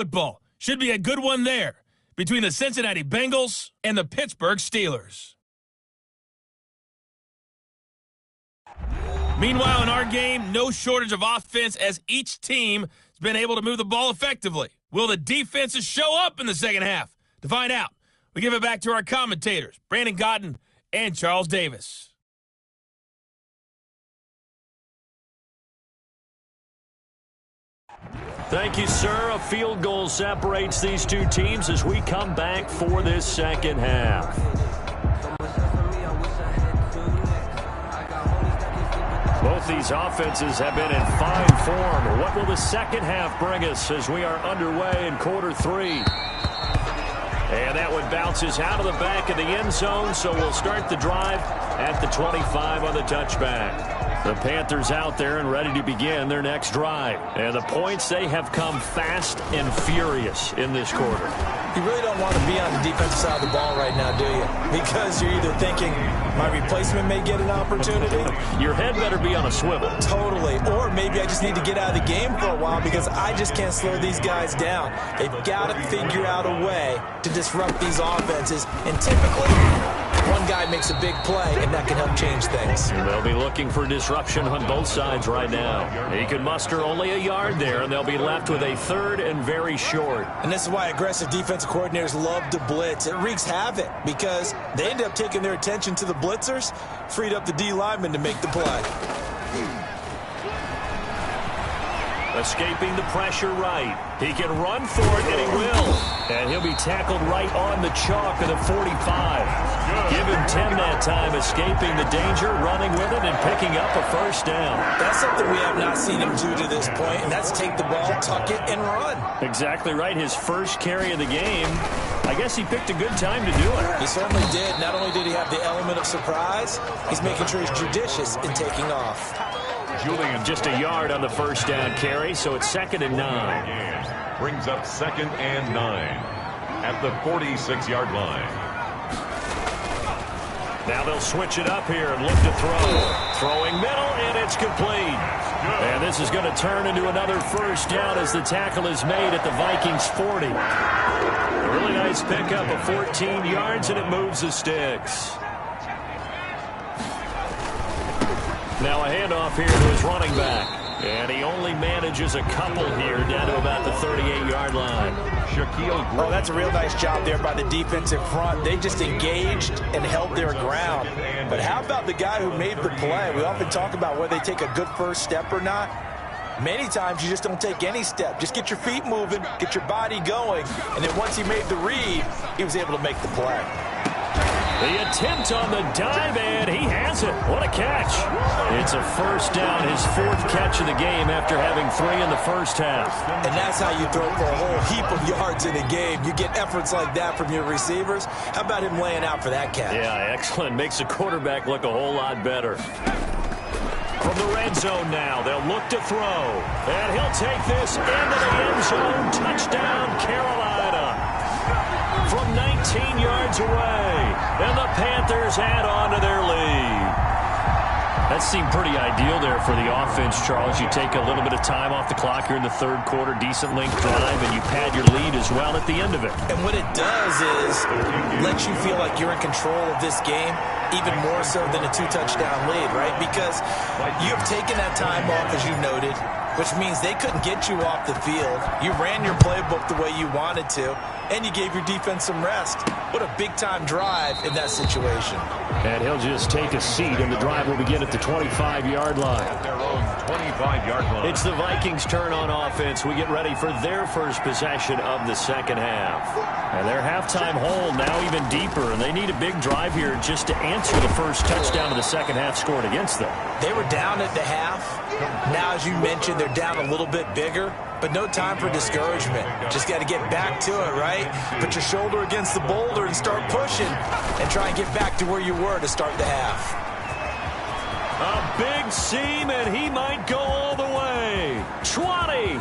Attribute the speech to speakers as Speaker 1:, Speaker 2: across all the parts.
Speaker 1: Football should be a good one there between the Cincinnati Bengals and the Pittsburgh Steelers. Meanwhile, in our game, no shortage of offense as each team has been able to move the ball effectively. Will the defenses show up in the second half? To find out, we give it back to our commentators, Brandon Cotton and Charles Davis.
Speaker 2: Thank you, sir. A field goal separates these two teams as we come back for this second half. Both these offenses have been in fine form. What will the second half bring us as we are underway in quarter three? And that one bounces out of the back of the end zone, so we'll start the drive at the 25 on the touchback. The Panthers out there and ready to begin their next drive. And the points, they have come fast and furious in this quarter.
Speaker 3: You really don't want to be on the defensive side of the ball right now, do you? Because you're either thinking, my replacement may get an opportunity.
Speaker 2: Your head better be on a swivel.
Speaker 3: Totally. Or maybe I just need to get out of the game for a while because I just can't slow these guys down. They've got to figure out a way to disrupt these offenses. And typically, one guy makes a big play, and that can help change things.
Speaker 2: They'll be looking for disruption on both sides right now. He can muster only a yard there, and they'll be left with a third and very short.
Speaker 3: And this is why aggressive defensive coordinators love to blitz. It wreaks havoc because they end up taking their attention to the blitzers, freed up the D lineman to make the play.
Speaker 2: Escaping the pressure right. He can run for it, and he will. And he'll be tackled right on the chalk of the 45. Give him 10 that time, escaping the danger, running with it, and picking up a first down.
Speaker 3: That's something we have not seen him do to this point, and that's take the ball, tuck it, and run.
Speaker 2: Exactly right. His first carry of the game. I guess he picked a good time to do it.
Speaker 3: He certainly did. Not only did he have the element of surprise, he's making sure he's judicious in taking off.
Speaker 2: Julian just a yard on the first down carry, so it's 2nd and 9.
Speaker 4: Brings up 2nd and 9 at the 46-yard line.
Speaker 2: Now they'll switch it up here and look to throw. Throwing middle, and it's complete. And this is going to turn into another first down as the tackle is made at the Vikings 40. A really nice pickup of 14 yards, and it moves the sticks. Now a handoff here to his running back. And he only manages a couple here down to about the 38-yard line.
Speaker 3: Oh, that's a real nice job there by the defensive front. They just engaged and held their ground. But how about the guy who made the play? We often talk about whether they take a good first step or not. Many times you just don't take any step. Just get your feet moving, get your body going. And then once he made the read, he was able to make the play.
Speaker 2: The attempt on the dive, and he has it. What a catch. It's a first down, his 4th catch of the game after having 3 in the first half.
Speaker 3: And that's how you throw for a whole heap of yards in a game. You get efforts like that from your receivers. How about him laying out for that catch?
Speaker 2: Yeah, excellent. Makes the quarterback look a whole lot better. From the red zone now, they'll look to throw. And he'll take this into the end zone. Touchdown, Carolina. From 19 yards away, and the Panthers add on to their lead. That seemed pretty ideal there for the offense, Charles. You take a little bit of time off the clock here in the third quarter, decent length drive, and you pad your lead as well at the end of it.
Speaker 3: And what it does is let you feel like you're in control of this game, even more so than a 2-touchdown lead, right? Because you have taken that time off, as you noted, which means they couldn't get you off the field. You ran your playbook the way you wanted to, and you gave your defense some rest. What a big-time drive in that situation.
Speaker 2: And he'll just take a seat, and the drive will begin at the 25-yard line.
Speaker 4: At their own 25-yard line.
Speaker 2: It's the Vikings' turn on offense. We get ready for their first possession of the second half. And their halftime hole now even deeper, and they need a big drive here just to answer the first touchdown of the second half scored against them.
Speaker 3: They were down at the half. Now, as you mentioned, they're down a little bit bigger, but no time for discouragement. Just got to get back to it, right? Put your shoulder against the boulder and start pushing and try and get back to where you were to start the half.
Speaker 2: A big seam, and he might go all the way. 20.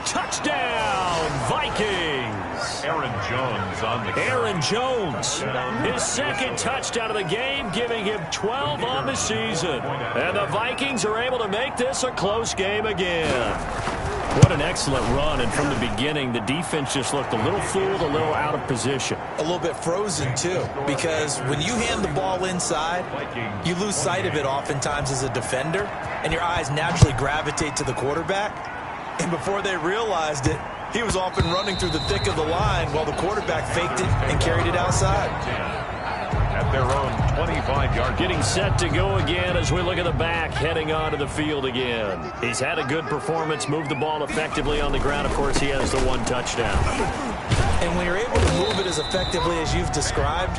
Speaker 2: Touchdown, Vikings.
Speaker 4: Aaron Jones on the carry.
Speaker 2: Aaron Jones, his 2nd touchdown of the game, giving him 12 on the season. And the Vikings are able to make this a close game again. What an excellent run, and from the beginning, the defense just looked a little fooled, a little out of position.
Speaker 3: A little bit frozen, too, because when you hand the ball inside, you lose sight of it oftentimes as a defender, and your eyes naturally gravitate to the quarterback. And before they realized it, he was off and running through the thick of the line while the quarterback faked it and carried it outside.
Speaker 4: At their own 25-yard.
Speaker 2: Getting set to go again as we look at the back, heading onto the field again. He's had a good performance, moved the ball effectively on the ground. Of course, he has the one touchdown.
Speaker 3: And when you're able to move it as effectively as you've described,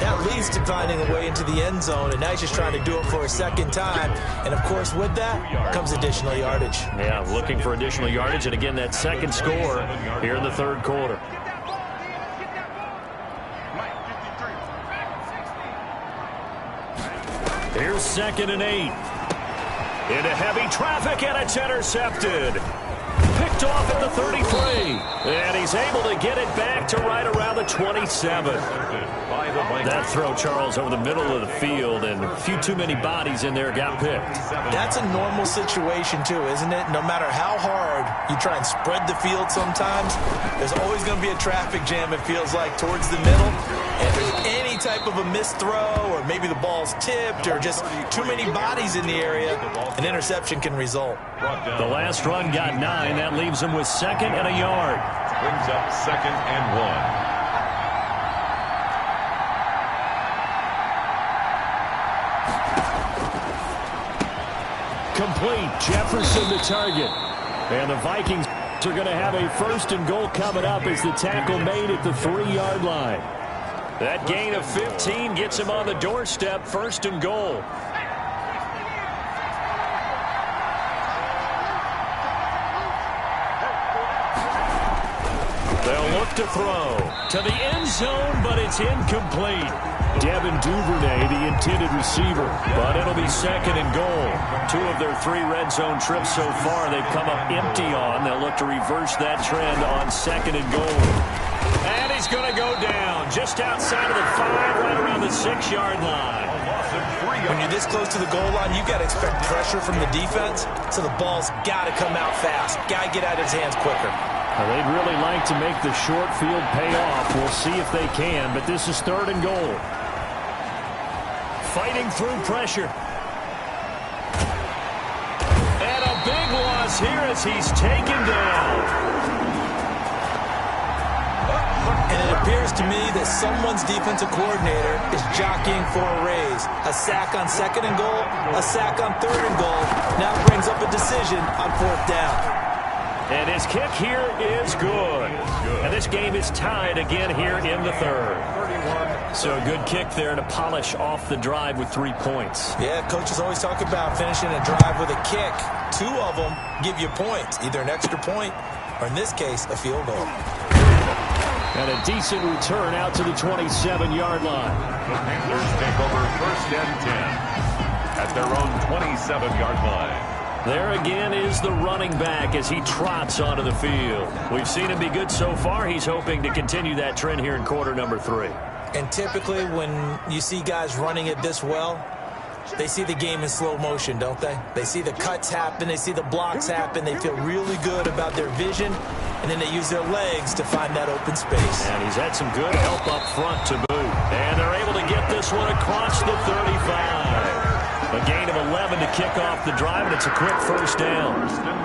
Speaker 3: that leads to finding a way into the end zone, and now he's just trying to do it for a second time. And, of course, with that comes additional yardage.
Speaker 2: Yeah, looking for additional yardage, and again, that second score here in the third quarter. Here's 2nd and 8. Into heavy traffic, and it's intercepted. Picked off at the 33. And he's able to get it back to right around the 27. That throw, Charles, over the middle of the field, and a few too many bodies in there got picked.
Speaker 3: That's a normal situation, too, isn't it? No matter how hard you try and spread the field sometimes, there's always going to be a traffic jam, it feels like, towards the middle. And if there's any type of a missed throw, or maybe the ball's tipped, or just too many bodies in the area, an interception can result.
Speaker 2: The last run got 9. That leaves him with 2nd and a yard.
Speaker 4: Brings up 2nd and 1.
Speaker 2: Complete. Jefferson the target. And the Vikings are going to have a 1st and goal coming up as the tackle made at the 3-yard line. That gain of 15 gets him on the doorstep, 1st and goal. They'll look to throw to the end zone, but it's incomplete. Devin Duvernay, the intended receiver, but it'll be 2nd and goal. 2 of their 3 red zone trips so far they've come up empty on. They'll look to reverse that trend on 2nd and goal. And he's going to go down just outside of the 5, right around the 6-yard line.
Speaker 3: When you're this close to the goal line, you've got to expect pressure from the defense, so the ball's got to come out fast. Got to get out of his hands quicker.
Speaker 2: They'd really like to make the short field pay off. We'll see if they can, but this is 3rd and goal. Fighting through pressure. And a big loss here as he's taken down.
Speaker 3: And it appears to me that someone's defensive coordinator is jockeying for a raise. A sack on 2nd and goal, a sack on 3rd and goal. Now brings up a decision on 4th down.
Speaker 2: And his kick here is good. And this game is tied again here in the 3rd. So a good kick there to polish off the drive with 3 points.
Speaker 3: Yeah, coaches always talk about finishing a drive with a kick. 2 of them give you points, either an extra point or, in this case, a field goal.
Speaker 2: And a decent return out to the 27-yard line.
Speaker 4: The Panthers take over 1st and 10 at their own 27-yard line.
Speaker 2: There again is the running back as he trots onto the field. We've seen him be good so far. He's hoping to continue that trend here in quarter number 3.
Speaker 3: And typically when you see guys running it this well, they see the game in slow motion, don't they? They see the cuts happen. They see the blocks happen. They feel really good about their vision. And then they use their legs to find that open space.
Speaker 2: And he's had some good help up front to boot. And they're able to get this one across the 35. A gain of 11 to kick off the drive, and it's a quick 1st down.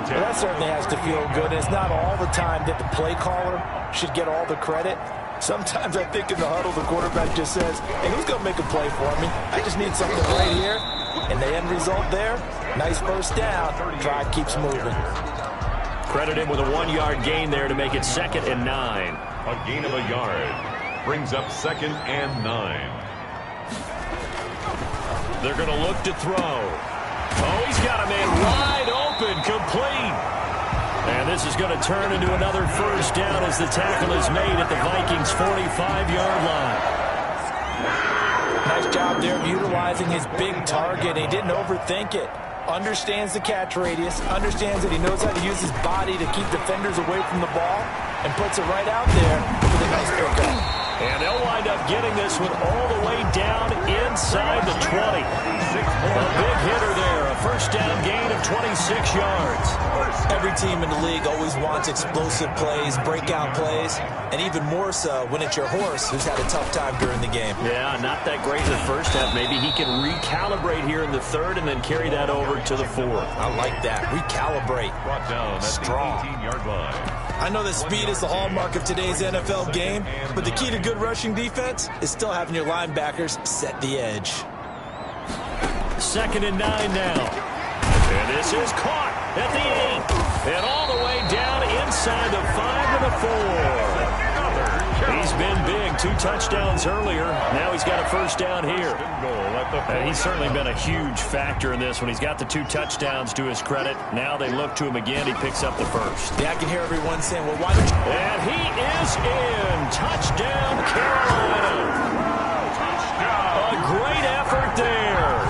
Speaker 3: Well, that certainly has to feel good. It's not all the time that the play caller should get all the credit. Sometimes I think in the huddle, the quarterback just says, hey, who's going to make a play for me? I just need something right here. And the end result there, nice 1st down. Drive keeps moving.
Speaker 2: Credit him with a 1-yard gain there to make it 2nd and 9.
Speaker 4: A gain of a yard brings up 2nd and 9.
Speaker 2: They're going to look to throw. Oh, he's got a man wide open, complete. And this is going to turn into another 1st down as the tackle is made at the Vikings' 45-yard line.
Speaker 3: Nice job there of utilizing his big target. He didn't overthink it. Understands the catch radius, understands that he knows how to use his body to keep defenders away from the ball, and puts it right out there with a nice pickup.
Speaker 2: And they'll wind up getting this one all the way down inside the 20. A big hitter there, a first down gain of 26 yards.
Speaker 3: Every team in the league always wants explosive plays, breakout plays, and even more so when it's your horse who's had a tough time during the game.
Speaker 2: Yeah, not that great in the first half. Maybe he can recalibrate here in the third and then carry that over to the fourth.
Speaker 3: I like that. Recalibrate.
Speaker 4: Brought down at
Speaker 3: Strong.
Speaker 4: the 18-yard line.
Speaker 3: I know that speed is the hallmark of today's NFL game, but the key to good rushing defense is still having your linebackers set the edge.
Speaker 2: 2nd and 9 now. And this is caught at the 8. And all the way down inside the 5 to the 4. He's been big. 2 touchdowns earlier. Now he's got a first down here. And he's certainly been a huge factor in this when he's got the 2 touchdowns to his credit. Now they look to him again. He picks up the first.
Speaker 3: Yeah, I can hear everyone saying, well, why don't you...
Speaker 2: And he is in. Touchdown, Carolina. A great effort there.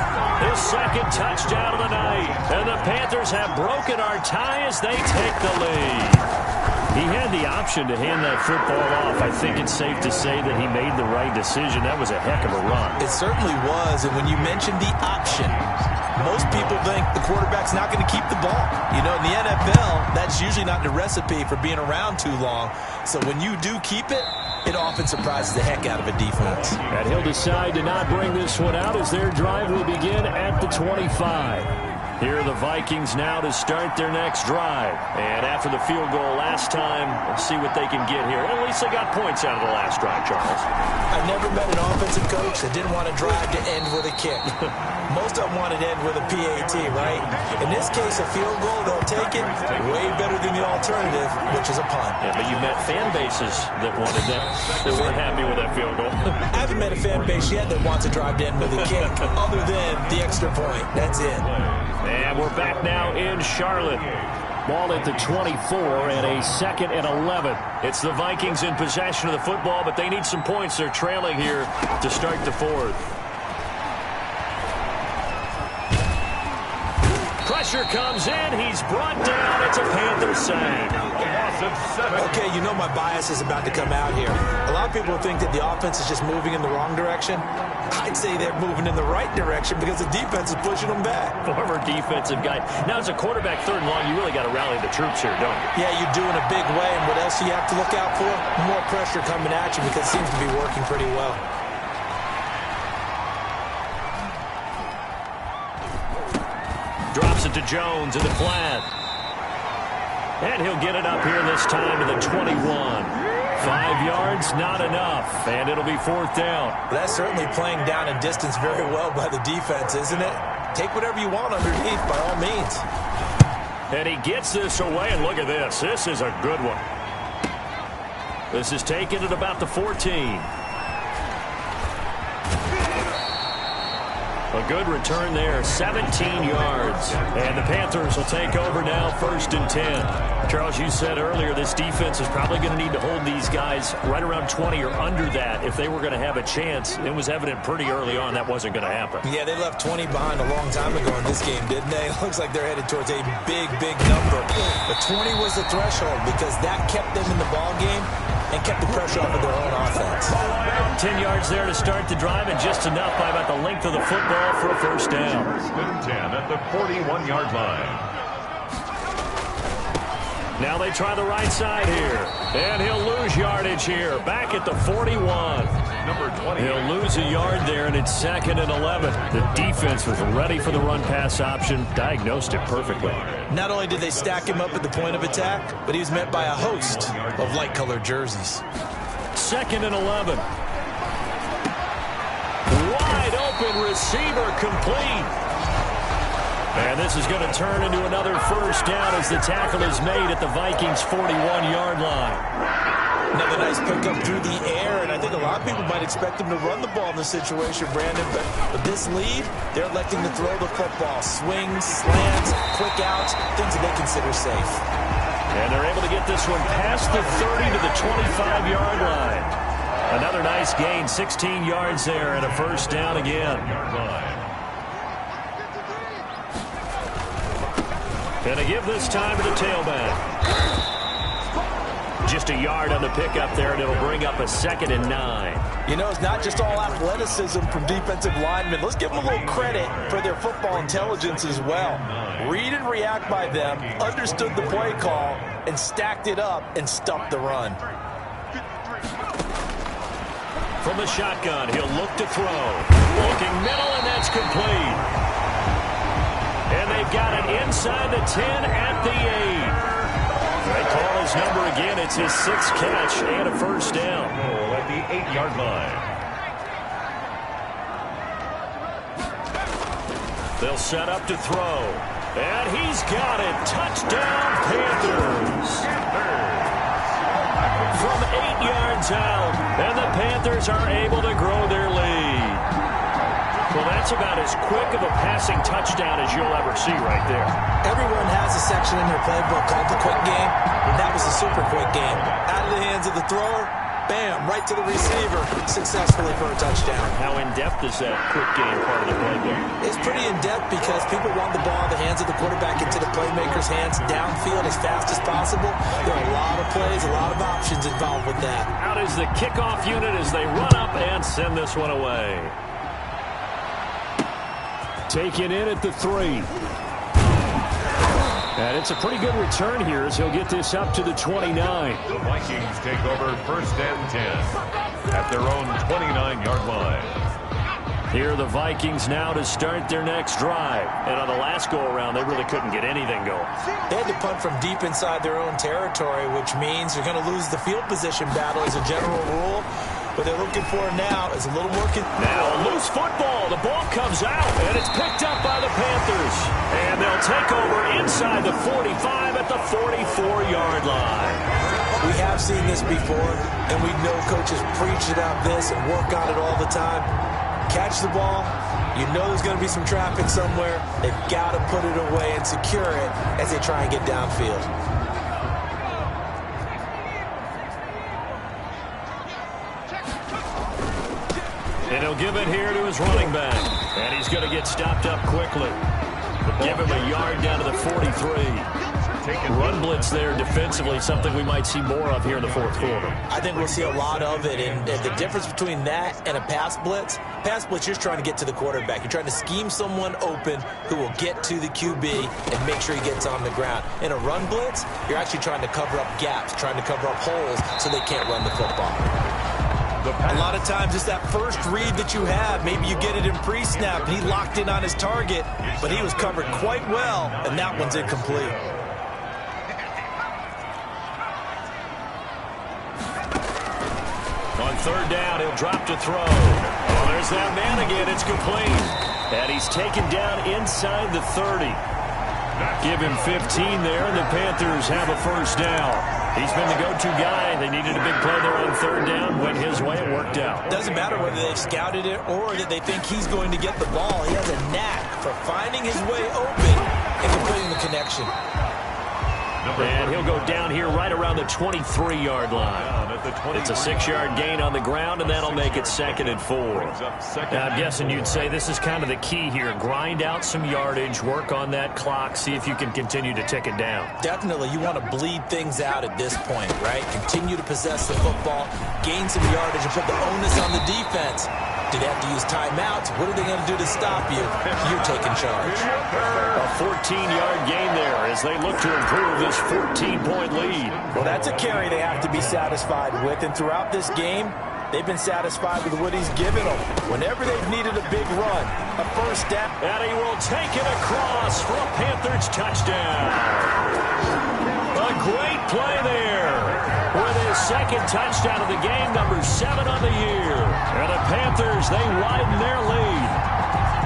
Speaker 2: His 2nd touchdown of the night. And the Panthers have broken our tie as they take the lead. He had the option to hand that football off. I think it's safe to say that he made the right decision. That was a heck of a run.
Speaker 3: It certainly was, and when you mentioned the option, most people think the quarterback's not going to keep the ball. You know, in the NFL, that's usually not the recipe for being around too long. So when you do keep it, it often surprises the heck out of a defense.
Speaker 2: And he'll decide to not bring this one out as their drive will begin at the 25. Here are the Vikings now to start their next drive. And after the field goal last time, let's see what they can get here. At least they got points out of the last drive, Charles.
Speaker 3: I've never met an offensive coach that didn't want to drive to end with a kick. Most of them wanted to end with a PAT, right? In this case, a field goal, they'll take it way better than the alternative, which is a punt.
Speaker 2: Yeah, but you met fan bases that wanted that. They weren't happy with that field goal.
Speaker 3: I haven't met a fan base yet that wants to drive to end with a kick, other than the extra point. That's it.
Speaker 2: And we're back now in Charlotte. Ball at the 24 and a 2nd and 11. It's the Vikings in possession of the football, but they need some points. They're trailing here to start the 4th. Pressure comes in. He's brought down. It's a Panther sack.
Speaker 3: Okay, you know my bias is about to come out here. A lot of people think that the offense is just moving in the wrong direction. I'd say they're moving in the right direction because the defense is pushing them back.
Speaker 2: Former defensive guy. Now, as a quarterback 3rd and long, you really got to rally the troops here, don't you?
Speaker 3: Yeah, you do in a big way. And what else do you have to look out for? More pressure coming at you because it seems to be working pretty well.
Speaker 2: Drops it to Jones in the flat. And he'll get it up here this time to the 21. 5 yards, not enough. And it'll be 4th down.
Speaker 3: That's certainly playing down in distance very well by the defense, isn't it? Take whatever you want underneath by all means.
Speaker 2: And he gets this away, and look at this. This is a good one. This is taken at about the 14. A good return there, 17 yards. And the Panthers will take over now, 1st and 10. Charles, you said earlier this defense is probably going to need to hold these guys right around 20 or under that if they were going to have a chance. It was evident pretty early on that wasn't going to happen.
Speaker 3: Yeah, they left 20 behind a long time ago in this game, didn't they? It looks like they're headed towards a big, big number. But 20 was the threshold because that kept them in the ball game and kept the pressure off of their own offense.
Speaker 2: 10 yards there to start the drive, and just enough by about the length of the football for a first down.
Speaker 4: 10 at the 41-yard line.
Speaker 2: Now they try the right side here, and he'll lose yardage here. Back at the 41.
Speaker 4: Number 20.
Speaker 2: He'll lose a yard there, and it's 2nd and 11. The defense was ready for the run-pass option, diagnosed it perfectly.
Speaker 3: Not only did they stack him up at the point of attack, but he was met by a host of light-colored jerseys.
Speaker 2: 2nd and 11. Wide open receiver complete. And this is going to turn into another first down as the tackle is made at the Vikings' 41-yard line.
Speaker 3: Another nice pickup through the air, and I think a lot of people might expect him to run the ball in this situation, Brandon. But with this lead, they're electing to throw the football. Swings, slants, quick outs, things that they consider safe.
Speaker 2: And they're able to get this one past the 30 to the 25-yard line. Another nice gain, 16 yards there, and a first down again. And they give this time to the tailback. just a yard on the pickup there, and it'll bring up a 2nd and 9.
Speaker 3: You know, it's not just all athleticism from defensive linemen. Let's give them a little credit for their football intelligence as well. Read and react by them, understood the play call, and stacked it up and stuffed the run.
Speaker 2: From the shotgun, he'll look to throw. Looking middle, and that's complete. And they've got it inside the 10 at the 8. They call his number again. It's his 6th catch and a 1st down.
Speaker 4: At the 8-yard line.
Speaker 2: They'll set up to throw. And he's got it. Touchdown, Panthers. From 8 yards out, and the Panthers are able to grow their lead. Well, that's about as quick of a passing touchdown as you'll ever see right there.
Speaker 3: Everyone has a section in their playbook called the quick game. That was a super quick game. Out of the hands of the thrower, bam, right to the receiver, successfully for a touchdown.
Speaker 2: How in-depth is that quick game part of the playbook?
Speaker 3: It's pretty in-depth because people want the ball in the hands of the quarterback into the playmaker's hands downfield as fast as possible. There are a lot of plays, a lot of options involved with that.
Speaker 2: Out is the kickoff unit as they run up and send this one away. Taken in at the 3. And it's a pretty good return here as he'll get this up to the 29.
Speaker 4: The Vikings take over 1st and 10 at their own 29-yard line.
Speaker 2: Here are the Vikings now to start their next drive. And on the last go-around, they really couldn't get anything going.
Speaker 3: They had to punt from deep inside their own territory, which means they're going to lose the field position battle as a general rule. What they're looking for now is a little more...
Speaker 2: Now a loose football. The ball comes out, and it's picked up by the Panthers. And they'll take over inside the 45 at the 44-yard line.
Speaker 3: We have seen this before, and we know coaches preach about this and work on it all the time. Catch the ball. You know there's going to be some traffic somewhere. They've got to put it away and secure it as they try and get downfield.
Speaker 2: And he'll give it here to his running back. And he's going to get stopped up quickly. Give him a yard down to the 43. Run blitz there defensively, something we might see more of here in the 4th quarter.
Speaker 3: I think we'll see a lot of it. And the difference between that and a pass blitz, you're just trying to get to the quarterback. You're trying to scheme someone open who will get to the QB and make sure he gets on the ground. In a run blitz, you're actually trying to cover up gaps, trying to cover up holes so they can't run the football. A lot of times it's that first read that you have. Maybe you get it in pre-snap, and he locked in on his target, but he was covered quite well, and that one's incomplete.
Speaker 2: On 3rd down, he'll drop to throw. Oh, there's that man again. It's complete. And he's taken down inside the 30. Give him 15 there, and the Panthers have a 1st down. He's been the go-to guy. They needed a big play there on 3rd down. Went his way. It worked out.
Speaker 3: Doesn't matter whether they've scouted it or that they think he's going to get the ball. He has a knack for finding his way open and completing the connection.
Speaker 2: And he'll go down here right around the 23-yard line. It's a 6-yard gain on the ground, and that'll make it 2nd and 4. Now, I'm guessing you'd say this is kind of the key here. Grind out some yardage, work on that clock, see if you can continue to tick it down.
Speaker 3: Definitely. You want to bleed things out at this point, right? Continue to possess the football, gain some yardage, and put the onus on the defense. Do they have to use timeouts? What are they going to do to stop you? You're taking charge.
Speaker 2: A 14-yard gain there as they look to improve this 14-point lead.
Speaker 3: Well, that's a carry they have to be satisfied with. And throughout this game, they've been satisfied with what he's given them. Whenever they've needed a big run, a 1st down.
Speaker 2: And he will take it across for a Panthers touchdown. A great play there. With his 2nd touchdown of the game, number 7 on the year. And the Panthers, they widen their lead.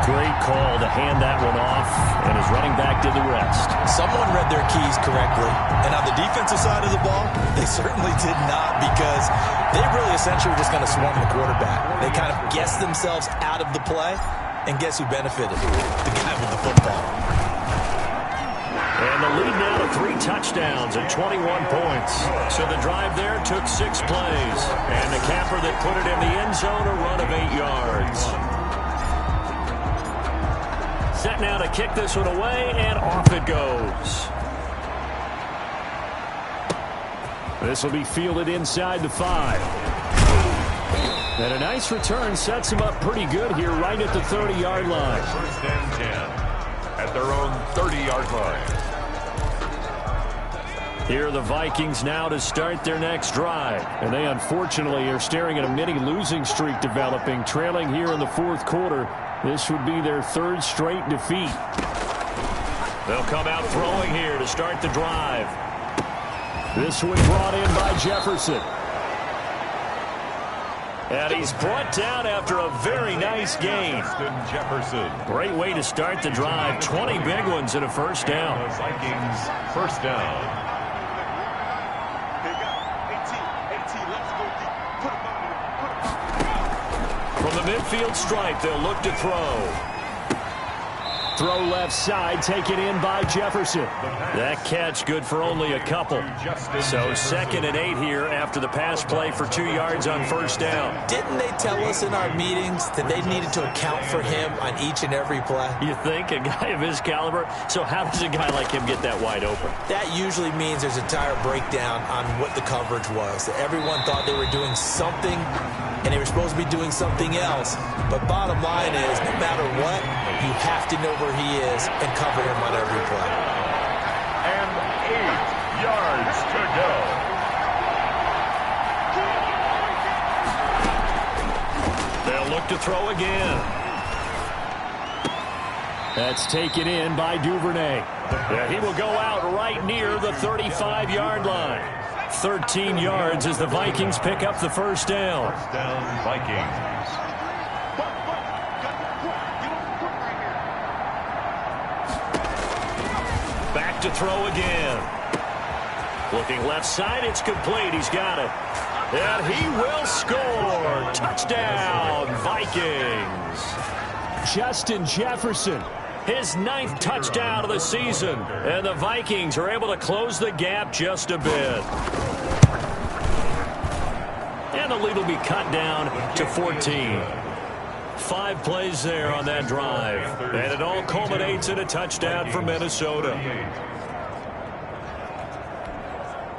Speaker 2: Great call to hand that one off, and his running back did the rest.
Speaker 3: Someone read their keys correctly. And on the defensive side of the ball, they certainly did not, because they really essentially were just going to swarm the quarterback. They kind of guessed themselves out of the play, and guess who benefited? The guy with the football.
Speaker 2: And the lead now to 3 touchdowns and 21 points. So the drive there took 6 plays. And the capper that put it in the end zone, a run of 8 yards. Set now to kick this one away, and off it goes. This will be fielded inside the 5. And a nice return sets him up pretty good here right at the 30-yard line.
Speaker 4: First and 10 at their own 30-yard line.
Speaker 2: Here are the Vikings now to start their next drive. And they unfortunately are staring at a mini losing streak developing, trailing here in the fourth quarter. This would be their third straight defeat. They'll come out throwing here to start the drive. This one brought in by Jefferson. And he's brought down after a very nice game.
Speaker 4: Jefferson.
Speaker 2: Great way to start the drive. 20 big ones and a first down.
Speaker 4: The Vikings first down.
Speaker 2: From the midfield stripe, they'll look to throw. Throw left side, taken in by Jefferson. That catch good for only a couple. So 2nd and 8 here after the pass play for 2 yards on first down.
Speaker 3: Didn't they tell us in our meetings that they needed to account for him on each and every play?
Speaker 2: You think? A guy of his caliber? So how does a guy like him get that wide open?
Speaker 3: That usually means there's a entire breakdown on what the coverage was. That everyone thought they were doing something, and they were supposed to be doing something else. But bottom line is, no matter what, you have to know where he is and cover him on every play.
Speaker 4: And 8 yards to go.
Speaker 2: They'll look to throw again. That's taken in by Duvernay. And he will go out right near the 35-yard line. 13 yards as the Vikings pick up the first down.
Speaker 4: First down, Vikings.
Speaker 2: Back to throw again. Looking left side, it's complete. He's got it. And he will score. Touchdown, Vikings. Justin Jefferson, his 9th touchdown of the season. And the Vikings are able to close the gap just a bit. And the lead will be cut down to 14. 5 plays there on that drive. And it all culminates in a touchdown for Minnesota.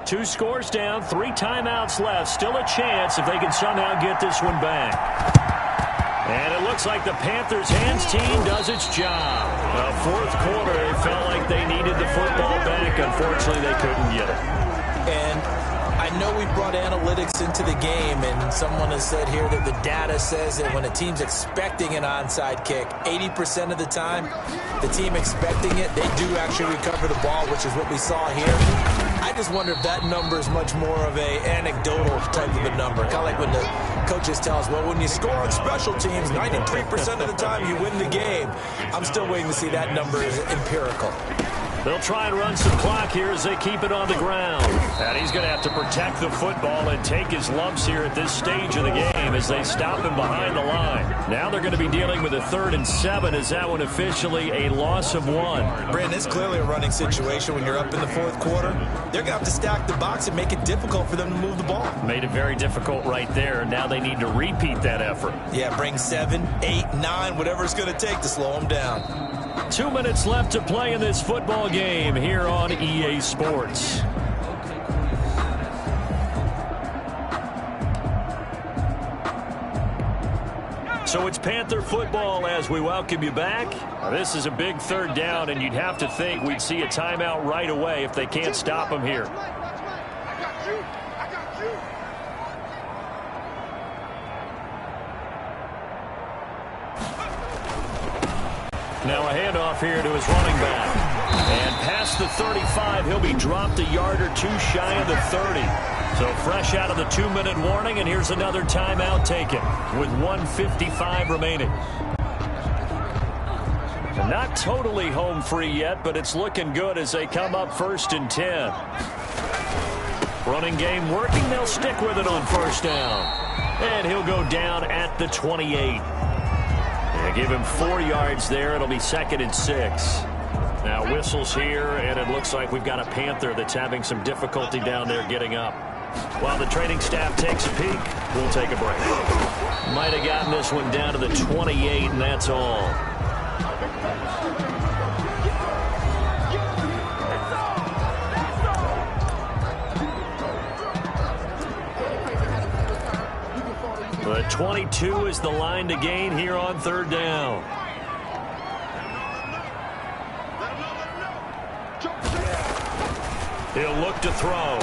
Speaker 2: 2 scores down, 3 timeouts left. Still a chance if they can somehow get this one back. And it looks like the Panthers' hands team does its job. The fourth quarter, it felt like they needed the football back. Unfortunately, they couldn't get it.
Speaker 3: And I know we brought analytics into the game, and someone has said here that the data says that when a team's expecting an onside kick, 80% of the time, the team expecting it, they do actually recover the ball, which is what we saw here. I just wonder if that number is much more of a anecdotal type of a number. Kind of like when the coaches tell us, well, when you score on special teams, 93% of the time you win the game. I'm still waiting to see that number is empirical.
Speaker 2: They'll try and run some clock here as they keep it on the ground. And he's going to have to protect the football and take his lumps here at this stage of the game as they stop him behind the line. Now they're going to be dealing with a 3rd and 7 as that one officially a loss of 1.
Speaker 3: Brandon, it's clearly a running situation when you're up in the fourth quarter. They're going to have to stack the box and make it difficult for them to move the ball.
Speaker 2: Made it very difficult right there. Now they need to repeat that effort.
Speaker 3: Yeah, bring 7, 8, 9, whatever it's going to take to slow them down.
Speaker 2: 2 minutes left to play in this football game here on EA Sports. So it's Panther football as we welcome you back. Now, this is a big 3rd down, and you'd have to think we'd see a timeout right away if they can't stop them here. Now a handoff here to his running back. And past the 35, he'll be dropped a yard or 2 shy of the 30. So fresh out of the 2-minute warning, and here's another timeout taken with 1:55 remaining. Not totally home free yet, but it's looking good as they come up 1st and 10. Running game working. They'll stick with it on first down. And he'll go down at the 28. They give him 4 yards there. It'll be 2nd and 6. Now whistles here, and it looks like we've got a Panther that's having some difficulty down there getting up. While the training staff takes a peek, we'll take a break. Might have gotten this one down to the 28, and that's all. The 22 is the line to gain here on third down. He'll look to throw.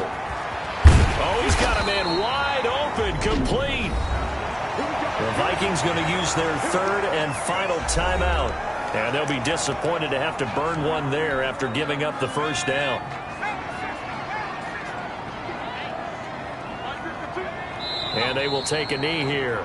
Speaker 2: Oh, he's got a man wide open, complete. The Vikings going to use their third and final timeout. And they'll be disappointed to have to burn one there after giving up the first down. And they will take a knee here.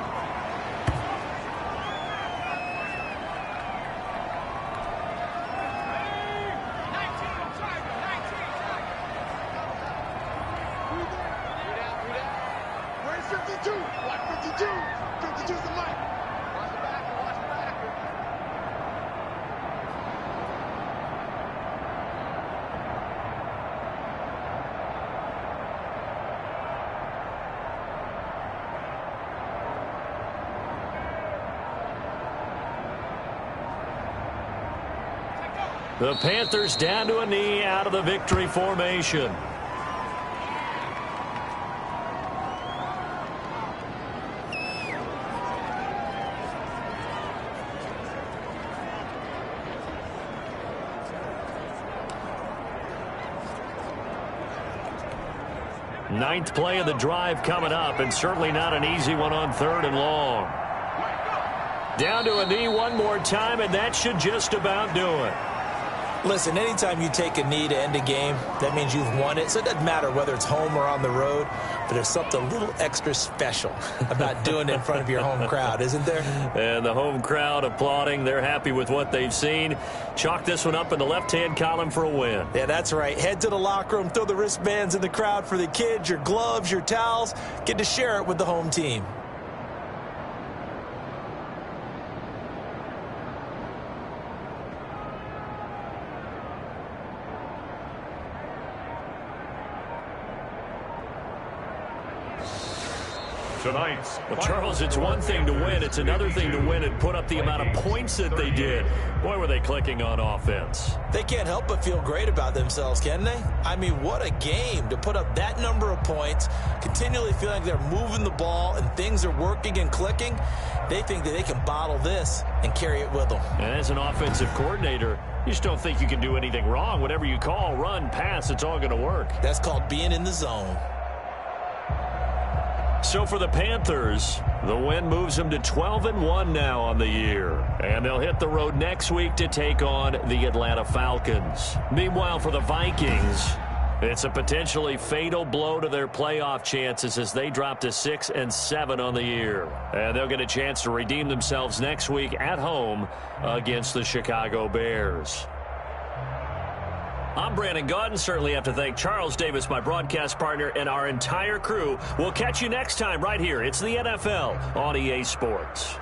Speaker 2: The Panthers down to a knee out of the victory formation. Ninth play of the drive coming up, and certainly not an easy one on third and long. Down to a knee one more time, and that should just about do it.
Speaker 3: Listen, anytime you take a knee to end a game, that means you've won it. So it doesn't matter whether it's home or on the road, but there's something a little extra special about doing it in front of your home crowd, isn't there?
Speaker 2: And the home crowd applauding. They're happy with what they've seen. Chalk this one up in the left-hand column for a win.
Speaker 3: Yeah, that's right. Head to the locker room, throw the wristbands in the crowd for the kids, your gloves, your towels. Get to share it with the home team.
Speaker 4: Tonight's
Speaker 2: well, Charles, it's one thing to win. It's another thing to win and put up the amount of points that they did. Boy, were they clicking on offense.
Speaker 3: They can't help but feel great about themselves, can they? I mean, what a game to put up that number of points, continually feeling like they're moving the ball and things are working and clicking. They think that they can bottle this and carry it with them.
Speaker 2: And as an offensive coordinator, you just don't think you can do anything wrong. Whatever you call, run, pass, it's all going to work.
Speaker 3: That's called being in the zone.
Speaker 2: So for the Panthers, the win moves them to 12-1 now on the year. And they'll hit the road next week to take on the Atlanta Falcons. Meanwhile, for the Vikings, it's a potentially fatal blow to their playoff chances as they drop to 6-7 on the year. And they'll get a chance to redeem themselves next week at home against the Chicago Bears. I'm Brandon Gaudin. Certainly have to thank Charles Davis, my broadcast partner, and our entire crew. We'll catch you next time right here. It's the NFL on EA Sports.